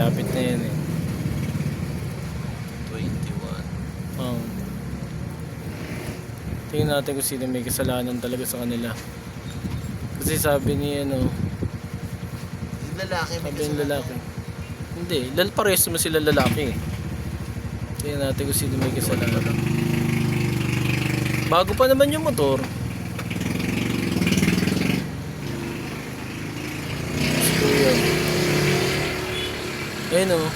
malapit na yan eh. 21. Tingnan natin kung sino may kasalanan talaga sa kanila. Kasi sabi ni Yung lalaki may sabi ng kasalanan. lalaki. Hindi, pares naman sila lalaki eh. Tingnan natin kung sino may kasalanan. Bago pa naman yung motor. Kuya. Ayun o.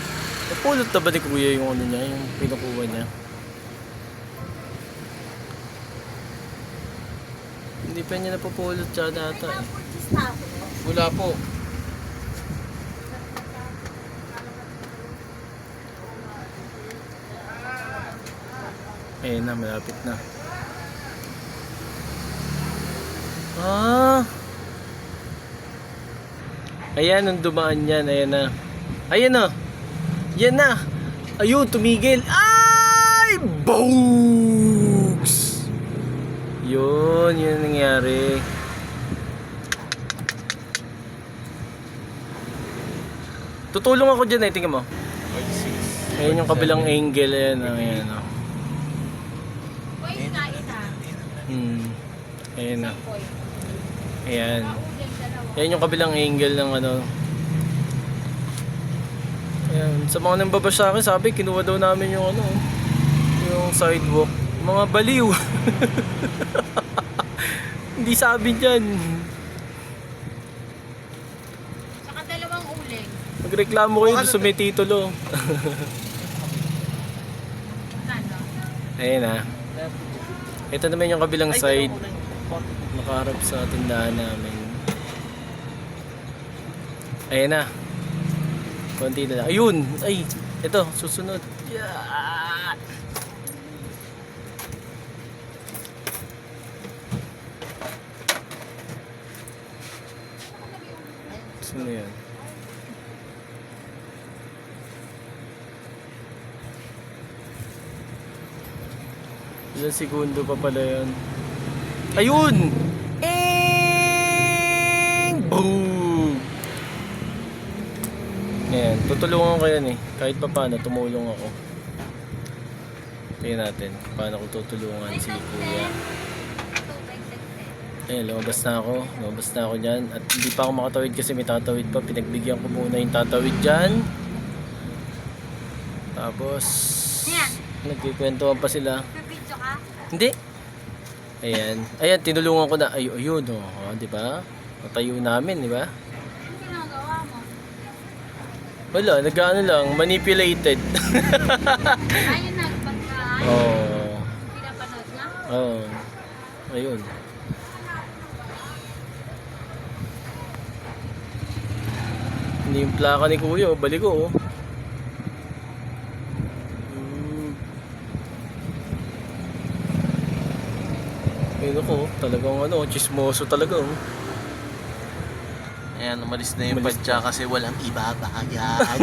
Napulot na ba ni kuya yung ano niya, yung pinukuha niya? Hindi pa niya napupulot siya data eh. Wala po. Ayun na, malapit na. Ah! Ayan, nung dumaan yan, ayan na. Ayan na! Yan na! Ayun, tumigil! Ay! Bogs! Yun ang nangyari. Tutulong ako dyan eh, tingnan mo. Ayan yung kabilang angle, ayan, ayan. Ayan na. Ayan. Ayan yung kabilang angle ng ano. Ayan. Sa mga nambaba sa akin, sabi, kinuha daw namin yung ano, yung sidewalk. Mga baliw. Hindi sabi dyan. Saka dalawang uling. Magreklamo kayo doon sa may titulo. Kano? Ayan na. Ito naman yung kabilang side. Nakaharap sa tindahan namin. Ayan na. Konti na lang. Ayun! Ay! Ito, susunod. Yeah! Sino yan? Ilang segundo pa pala yan. Ayun! Boom! Ayan, tutulungan ko yan eh. Kahit pa paano, tumulong ako. Tingnan natin paano ko tutulungan si kuya. Ayan, lumabas na ako. Lumabas na ako dyan. At hindi pa ako makatawid kasi may tatawid pa. Pinagbigyan ko muna yung tatawid dyan. Tapos, nagkikwentuhan pa sila. Pipidyo ka? Hindi. Ayan. Ayan, tinulungan ko na. Ayun, oh, di ba? Natayo namin, di ba? Ano ginagawa mo? Wala, nag-ano lang, manipulated. Ayun na, pagka Oh. pinapanood niya. Oh. Ayun. Hindi yung plaka ni kuya, balik ko, oh. Ayun ako, talagang ano, chismoso talaga, oh. Ayan, umalis na yung Umalis padya kasi walang ibabayan.